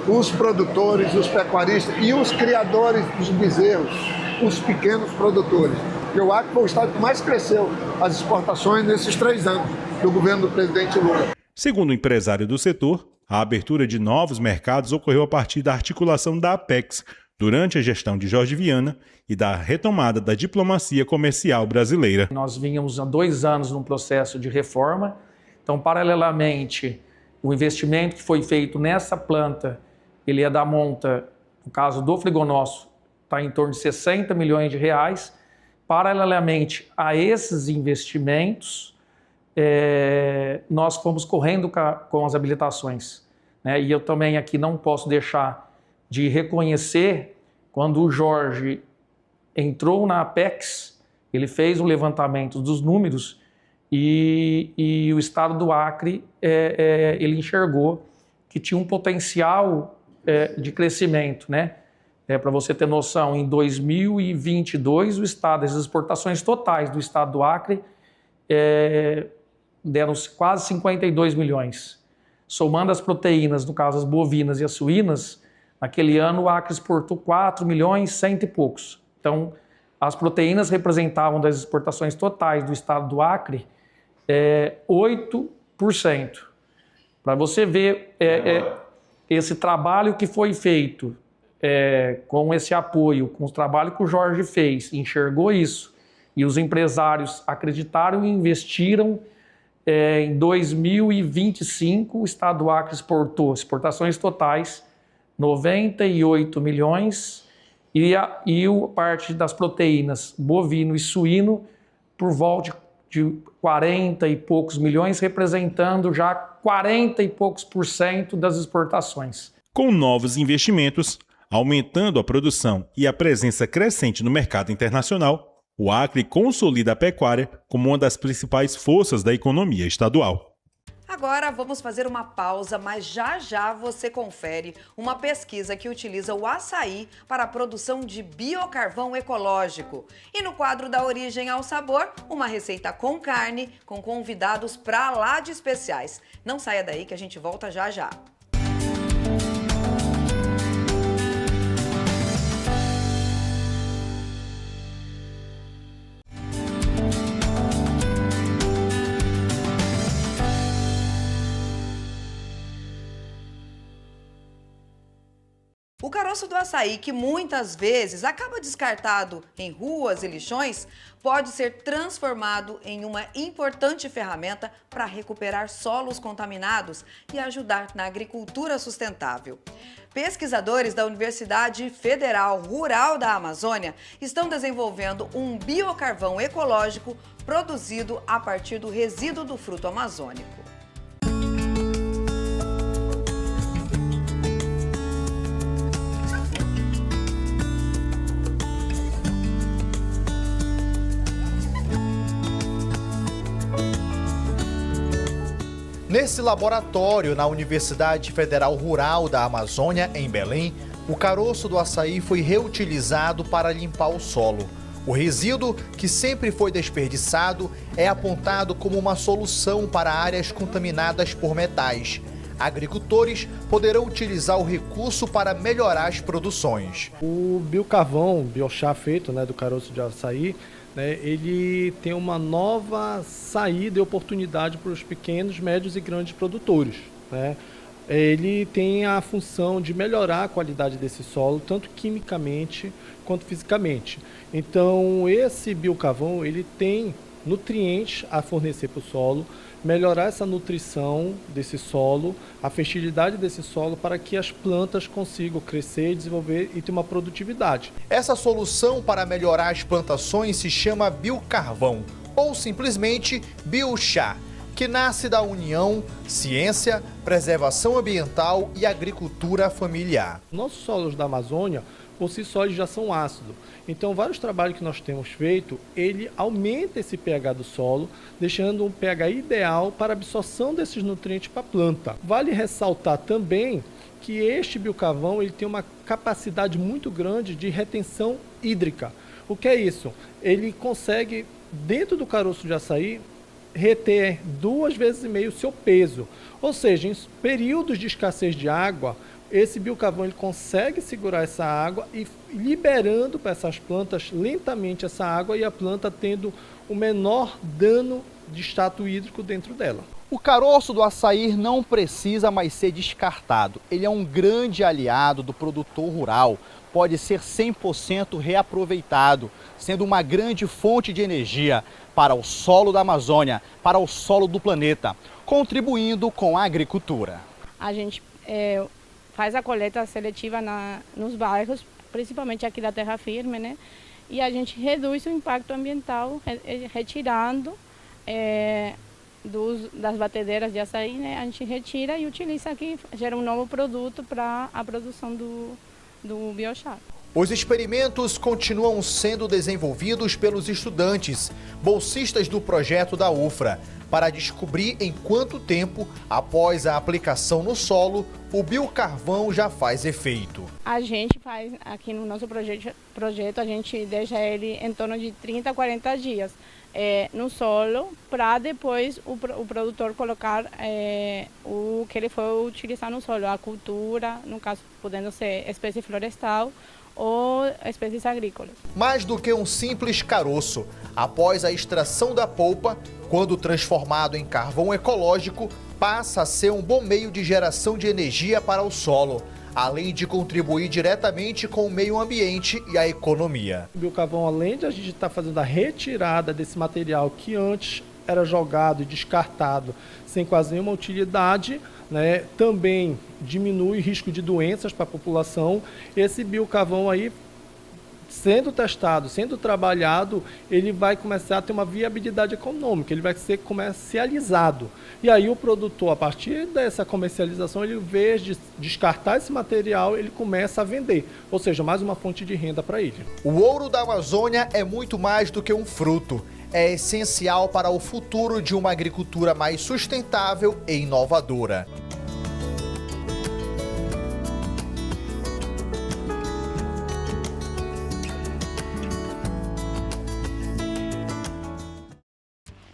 os produtores, os pecuaristas e os criadores dos bezerros, os pequenos produtores. E o Acre foi o estado que mais cresceu as exportações nesses 3 anos do governo do presidente Lula. Segundo o empresário do setor, a abertura de novos mercados ocorreu a partir da articulação da Apex durante a gestão de Jorge Viana e da retomada da diplomacia comercial brasileira. Nós vínhamos há 2 anos num processo de reforma, então, paralelamente, o investimento que foi feito nessa planta, ele ia dar monta, no caso do frigonosso, está em torno de 60 milhões de reais. Paralelamente a esses investimentos, nós fomos correndo com as habilitações, né? E eu também aqui não posso deixar de reconhecer, quando o Jorge entrou na Apex, ele fez um levantamento dos números e o estado do Acre, ele enxergou que tinha um potencial de crescimento, né? Para você ter noção, em 2022, as exportações totais do estado do Acre deram quase 52 milhões. Somando as proteínas, no caso as bovinas e as suínas, naquele ano o Acre exportou 4 milhões 100 e poucos. Então, as proteínas representavam das exportações totais do estado do Acre 8%. Para você ver esse trabalho que foi feito com esse apoio, com o trabalho que o Jorge fez, enxergou isso, e os empresários acreditaram e investiram. Em 2025, o estado do Acre exportou exportações totais 98 milhões e a parte das proteínas bovino e suíno por volta de 40 e poucos milhões, representando já 40 e poucos % das exportações. Com novos investimentos, aumentando a produção e a presença crescente no mercado internacional, O Acre consolida a pecuária como uma das principais forças da economia estadual. Agora vamos fazer uma pausa, mas já já você confere uma pesquisa que utiliza o açaí para a produção de biocarvão ecológico. E no quadro da Origem ao Sabor, uma receita com carne, com convidados pra lá de especiais. Não saia daí que a gente volta já já. O caroço do açaí, que muitas vezes acaba descartado em ruas e lixões, pode ser transformado em uma importante ferramenta para recuperar solos contaminados e ajudar na agricultura sustentável. Pesquisadores da Universidade Federal Rural da Amazônia estão desenvolvendo um biocarvão ecológico produzido a partir do resíduo do fruto amazônico. Nesse laboratório, na Universidade Federal Rural da Amazônia, em Belém, o caroço do açaí foi reutilizado para limpar o solo. O resíduo, que sempre foi desperdiçado, é apontado como uma solução para áreas contaminadas por metais. Agricultores poderão utilizar o recurso para melhorar as produções. O biocarvão, biochá feito do caroço de açaí, ele tem uma nova saída e oportunidade para os pequenos, médios e grandes produtores. Ele tem a função de melhorar a qualidade desse solo, tanto quimicamente quanto fisicamente. Então, esse biocarvão ele tem nutrientes a fornecer para o solo, melhorar essa nutrição desse solo, a fertilidade desse solo para que as plantas consigam crescer, desenvolver e ter uma produtividade. Essa solução para melhorar as plantações se chama biocarvão ou simplesmente biochá, que nasce da união ciência, preservação ambiental e agricultura familiar. Nossos solos da Amazônia, por si só, já são ácidos. Então, vários trabalhos que nós temos feito, ele aumenta esse pH do solo, deixando um pH ideal para a absorção desses nutrientes para a planta. Vale ressaltar também que este biocarvão ele tem uma capacidade muito grande de retenção hídrica. O que é isso? Ele consegue, dentro do caroço de açaí, reter 2,5 vezes o seu peso. Ou seja, em períodos de escassez de água, esse biocarvão ele consegue segurar essa água e liberando para essas plantas lentamente essa água e a planta tendo o menor dano de status hídrico dentro dela. O caroço do açaí não precisa mais ser descartado. Ele é um grande aliado do produtor rural. Pode ser 100% reaproveitado, sendo uma grande fonte de energia para o solo da Amazônia, para o solo do planeta, contribuindo com a agricultura. A gente faz a coleta seletiva nos bairros, principalmente aqui da terra firme, e a gente reduz o impacto ambiental retirando das batedeiras de açaí, a gente retira e utiliza aqui, gera um novo produto para a produção do biochá. Os experimentos continuam sendo desenvolvidos pelos estudantes, bolsistas do projeto da UFRA, para descobrir em quanto tempo, após a aplicação no solo, o biocarvão já faz efeito. A gente faz, aqui no nosso projeto, a gente deixa ele em torno de 30 a 40 dias no solo, para depois o produtor colocar o que ele for utilizar no solo, a cultura, no caso podendo ser espécie florestal, ou espécies agrícolas. Mais do que um simples caroço, após a extração da polpa, quando transformado em carvão ecológico, passa a ser um bom meio de geração de energia para o solo, além de contribuir diretamente com o meio ambiente e a economia. O biocarvão, além de a gente estar fazendo a retirada desse material que antes era jogado e descartado sem quase nenhuma utilidade, também diminui o risco de doenças para a população. Esse biocarvão aí sendo testado, sendo trabalhado, ele vai começar a ter uma viabilidade econômica, ele vai ser comercializado. E aí o produtor, a partir dessa comercialização, ele, em vez de descartar esse material, ele começa a vender. Ou seja, mais uma fonte de renda para ele. O ouro da Amazônia é muito mais do que um fruto. É essencial para o futuro de uma agricultura mais sustentável e inovadora.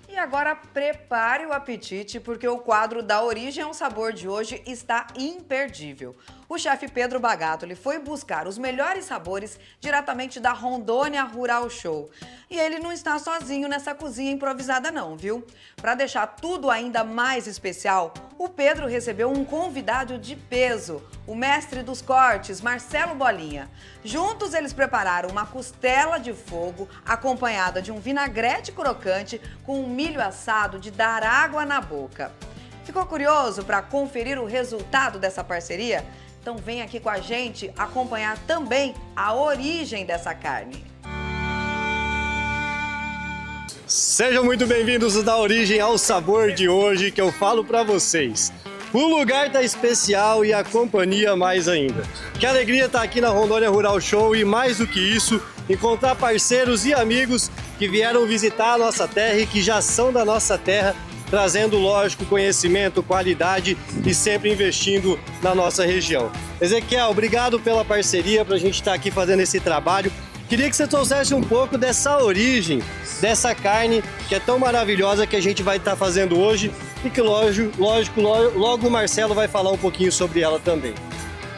E agora prepare o apetite, porque o quadro Da Origem ao Sabor de hoje está imperdível. O chefe Pedro Bagato foi buscar os melhores sabores diretamente da Rondônia Rural Show. E ele não está sozinho nessa cozinha improvisada não, viu? Para deixar tudo ainda mais especial, o Pedro recebeu um convidado de peso, o mestre dos cortes, Marcelo Bolinha. Juntos eles prepararam uma costela de fogo acompanhada de um vinagrete crocante com um milho assado de dar água na boca. Ficou curioso para conferir o resultado dessa parceria? Então vem aqui com a gente acompanhar também a origem dessa carne. Sejam muito bem-vindos da Origem ao Sabor de hoje, que eu falo para vocês. O lugar tá especial e a companhia mais ainda. Que alegria estar aqui na Rondônia Rural Show e mais do que isso, encontrar parceiros e amigos que vieram visitar a nossa terra e que já são da nossa terra, trazendo, lógico, conhecimento, qualidade e sempre investindo na nossa região. Ezequiel, obrigado pela parceria para a gente estar aqui fazendo esse trabalho. Queria que você trouxesse um pouco dessa origem, dessa carne que é tão maravilhosa que a gente vai estar fazendo hoje e que, lógico, logo o Marcelo vai falar um pouquinho sobre ela também.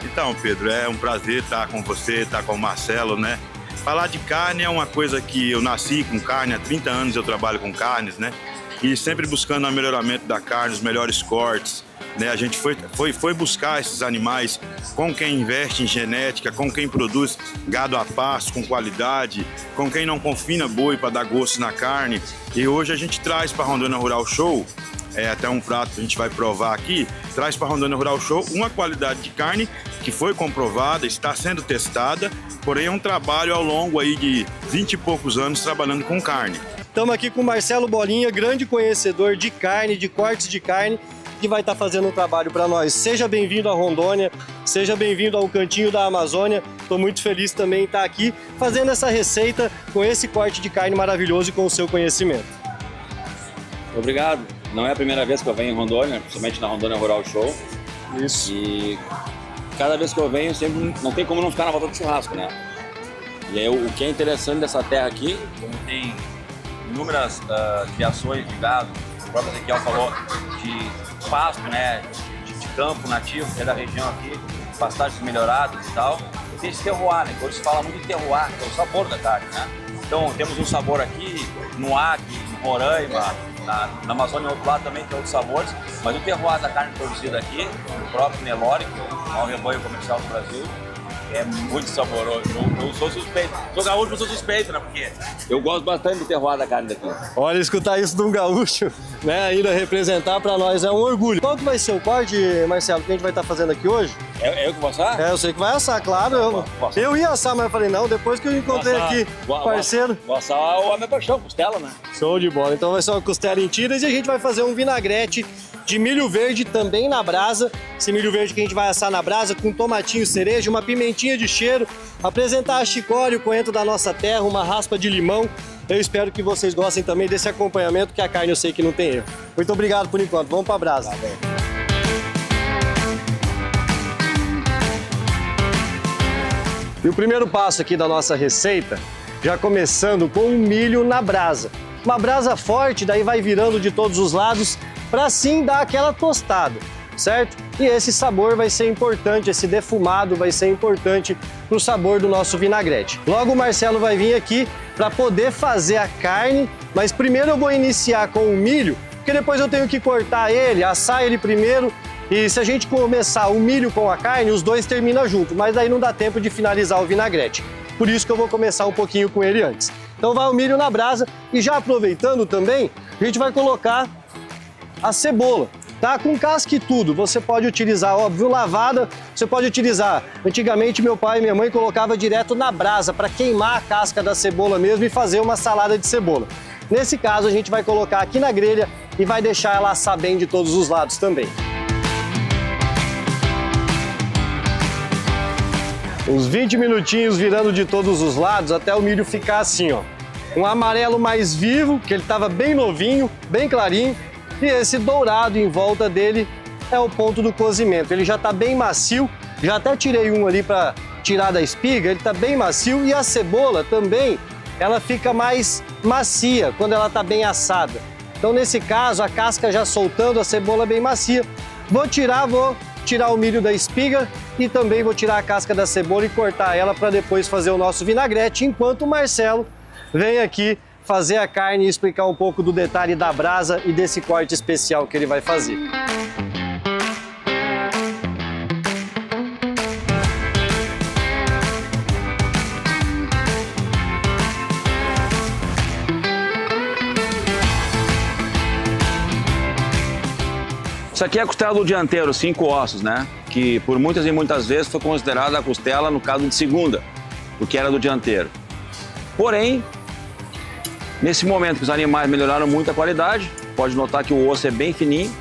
Então, Pedro, é um prazer estar com você, estar com o Marcelo, né? Falar de carne é uma coisa que eu nasci com carne, há 30 anos eu trabalho com carnes, né? E sempre buscando o melhoramento da carne, os melhores cortes, né? A gente foi buscar esses animais com quem investe em genética, com quem produz gado a pasto com qualidade, com quem não confina boi para dar gosto na carne. E hoje a gente traz para a Rondônia Rural Show, até um prato que a gente vai provar aqui, traz para a Rondônia Rural Show uma qualidade de carne que foi comprovada, está sendo testada, porém é um trabalho ao longo aí de 20 e poucos anos trabalhando com carne. Estamos aqui com o Marcelo Bolinha, grande conhecedor de carne, de cortes de carne, que vai estar fazendo um trabalho para nós. Seja bem-vindo à Rondônia, seja bem-vindo ao Cantinho da Amazônia. Estou muito feliz também em estar aqui fazendo essa receita com esse corte de carne maravilhoso e com o seu conhecimento. Obrigado. Não é a primeira vez que eu venho em Rondônia, principalmente na Rondônia Rural Show. Isso. E cada vez que eu venho, sempre não tem como não ficar na volta do churrasco, né? E aí, o que é interessante dessa terra aqui, como tem inúmeras criações de gado, o próprio Ezequiel falou de pasto, né, de campo nativo, que é da região aqui, pastagens melhoradas e tal. E tem esse terroir, né, que hoje se fala muito de terroir, que é o sabor da carne, né? Então temos um sabor aqui no Acre, no Roraima, na Amazônia, no outro lado também tem outros sabores, mas o terroir da carne produzida aqui, no próprio Nelore, que é o maior rebanho comercial do Brasil, é muito saboroso. Eu sou suspeito. Sou gaúcho, mas sou suspeito, né? Porque eu gosto bastante do terroir da carne daqui. Olha, escutar isso de um gaúcho, né? Ainda representar para nós é um orgulho. Qual que vai ser o corte, Marcelo, que a gente vai estar fazendo aqui hoje? É eu que vou assar? Eu sei que vai assar, claro. Eu ia assar, mas eu falei, não, depois que eu encontrei aqui parceiro. Vou assar a minha paixão, costela, né? Show de bola. Então vai ser uma costela em tiras e a gente vai fazer um vinagrete de milho verde também na brasa. Esse milho verde que a gente vai assar na brasa com tomatinho cereja, uma pimentinha de cheiro, apresentar a chicória, o coentro da nossa terra, uma raspa de limão. Eu espero que vocês gostem também desse acompanhamento, que a carne eu sei que não tem erro. Muito obrigado por enquanto. Vamos pra brasa. Tá bem. E o primeiro passo aqui da nossa receita, já começando com o milho na brasa. Uma brasa forte, daí vai virando de todos os lados, para assim dar aquela tostada, certo? E esse sabor vai ser importante, esse defumado vai ser importante para o sabor do nosso vinagrete. Logo o Marcelo vai vir aqui para poder fazer a carne, mas primeiro eu vou iniciar com o milho, porque depois eu tenho que cortar ele, assar ele primeiro, e se a gente começar o milho com a carne, os dois terminam junto, mas aí não dá tempo de finalizar o vinagrete. Por isso que eu vou começar um pouquinho com ele antes. Então vai o milho na brasa e já aproveitando também, a gente vai colocar a cebola. tá? Com casca e tudo. Você pode utilizar, óbvio, lavada, você pode utilizar. Antigamente meu pai e minha mãe colocava direto na brasa para queimar a casca da cebola mesmo e fazer uma salada de cebola. Nesse caso a gente vai colocar aqui na grelha e vai deixar ela assar bem de todos os lados também. Uns 20 minutinhos virando de todos os lados até o milho ficar assim, ó. Um amarelo mais vivo, que ele estava bem novinho, bem clarinho, e esse dourado em volta dele é o ponto do cozimento. Ele já está bem macio, já até tirei um ali para tirar da espiga, ele está bem macio, e a cebola também, ela fica mais macia quando ela está bem assada. Então nesse caso, a casca já soltando, a cebola bem macia. Vou tirar o milho da espiga e também vou tirar a casca da cebola e cortar ela para depois fazer o nosso vinagrete, enquanto o Marcelo vem aqui fazer a carne e explicar um pouco do detalhe da brasa e desse corte especial que ele vai fazer. Isso aqui é a costela do dianteiro, 5 ossos, né? Que por muitas e muitas vezes foi considerada a costela no caso de segunda, porque era do dianteiro. Porém, nesse momento que os animais melhoraram muito a qualidade, pode notar que o osso é bem fininho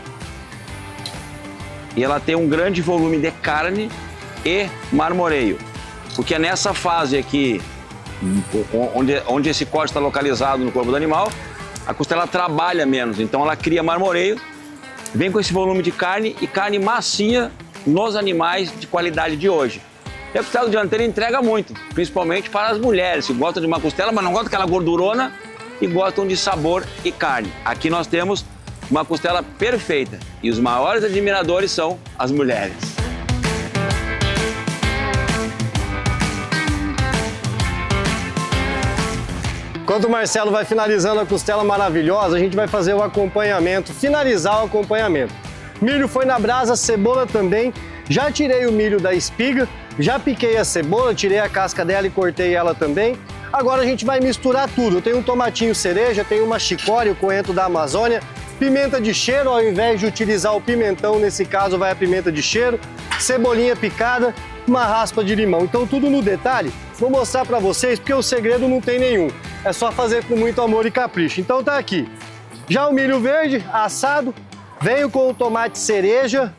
e ela tem um grande volume de carne e marmoreio. Porque é nessa fase aqui, onde esse corte está localizado no corpo do animal, a costela trabalha menos, então ela cria marmoreio, vem com esse volume de carne e carne macia nos animais de qualidade de hoje. E a costela do dianteiro entrega muito, principalmente para as mulheres que gostam de uma costela, mas não gostam daquela gordurona e gostam de sabor e carne. Aqui nós temos uma costela perfeita e os maiores admiradores são as mulheres. Enquanto o Marcelo vai finalizando a costela maravilhosa, a gente vai fazer o acompanhamento, finalizar o acompanhamento. Milho foi na brasa, cebola também. Já tirei o milho da espiga, já piquei a cebola, tirei a casca dela e cortei ela também. Agora a gente vai misturar tudo. Eu tenho um tomatinho cereja, tenho uma chicória, o coentro da Amazônia, pimenta de cheiro, ao invés de utilizar o pimentão, nesse caso vai a pimenta de cheiro, cebolinha picada, uma raspa de limão. Então tudo no detalhe, vou mostrar para vocês porque o segredo não tem nenhum. É só fazer com muito amor e capricho. Então tá aqui. Já o milho verde assado, venho com o tomate cereja,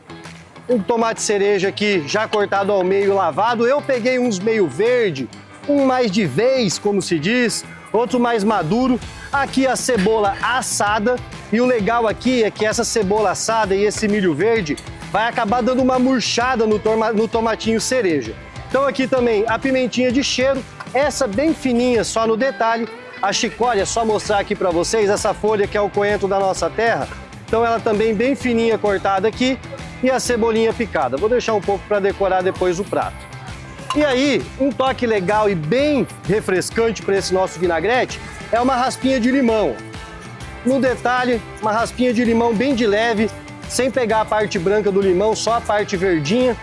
um tomate cereja aqui já cortado ao meio, lavado. Eu peguei uns meio verde, um mais de vez, como se diz, outro mais maduro. Aqui a cebola assada, e o legal aqui é que essa cebola assada e esse milho verde vai acabar dando uma murchada no tomatinho cereja. Então aqui também a pimentinha de cheiro, essa bem fininha só no detalhe. A chicória, só mostrar aqui para vocês, essa folha que é o coentro da nossa terra. Então ela também bem fininha cortada aqui, e a cebolinha picada. Vou deixar um pouco para decorar depois o prato. E aí, um toque legal e bem refrescante para esse nosso vinagrete é uma raspinha de limão. No detalhe, uma raspinha de limão bem de leve, sem pegar a parte branca do limão, só a parte verdinha.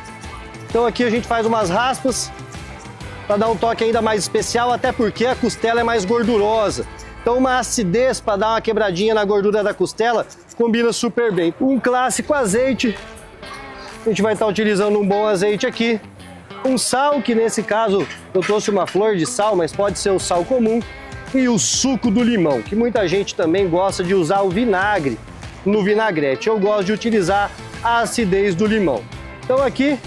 Então aqui a gente faz umas raspas para dar um toque ainda mais especial, até porque a costela é mais gordurosa. Então uma acidez para dar uma quebradinha na gordura da costela combina super bem. Um clássico azeite, a gente vai estar utilizando um bom azeite aqui. Um sal, que nesse caso eu trouxe uma flor de sal, mas pode ser o sal comum. E o suco do limão, que muita gente também gosta de usar o vinagre no vinagrete. Eu gosto de utilizar a acidez do limão. Então aqui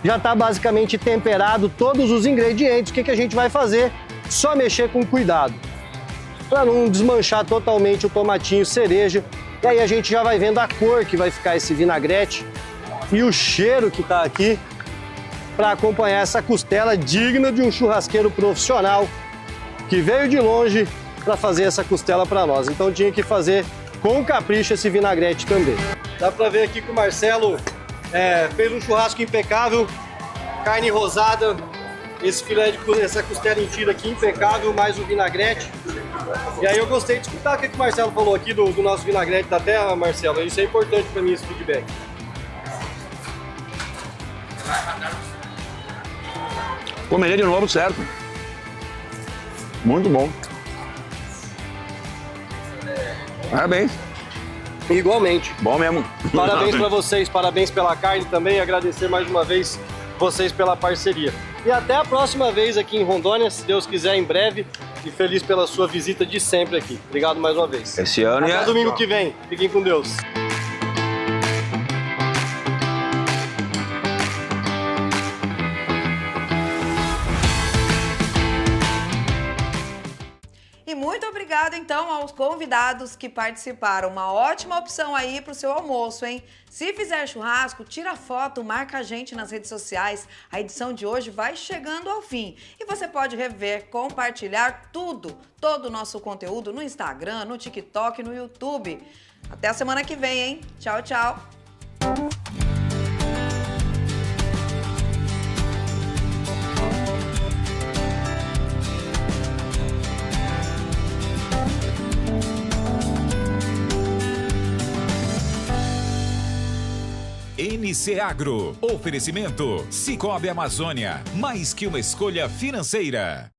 já está basicamente temperado todos os ingredientes. O que a gente vai fazer? Só mexer com cuidado, para não desmanchar totalmente o tomatinho cereja. E aí a gente já vai vendo a cor que vai ficar esse vinagrete e o cheiro que está aqui para acompanhar essa costela digna de um churrasqueiro profissional que veio de longe para fazer essa costela para nós. Então tinha que fazer com capricho esse vinagrete também. Dá para ver aqui que o Marcelo fez um churrasco impecável, carne rosada, esse filé essa costela em tiro aqui impecável, mais o vinagrete. E aí eu gostei de escutar o que o Marcelo falou aqui do nosso vinagrete da terra, Marcelo. Isso é importante para mim, esse feedback. Comeria de novo, certo? Muito bom. Parabéns. Igualmente. Bom mesmo. Parabéns para vocês, parabéns pela carne também. Agradecer mais uma vez vocês pela parceria. E até a próxima vez aqui em Rondônia, se Deus quiser, em breve. E feliz pela sua visita de sempre aqui. Obrigado mais uma vez. Esse ano até domingo que vem. Fiquem com Deus. E muito obrigado, então, aos convidados que participaram. Uma ótima opção aí para o seu almoço, hein? Se fizer churrasco, tira foto, marca a gente nas redes sociais. A edição de hoje vai chegando ao fim. E você pode rever, compartilhar todo o nosso conteúdo no Instagram, no TikTok, no YouTube. Até a semana que vem, hein? Tchau, tchau! NC Agro. Oferecimento Cicobi Amazônia. Mais que uma escolha financeira.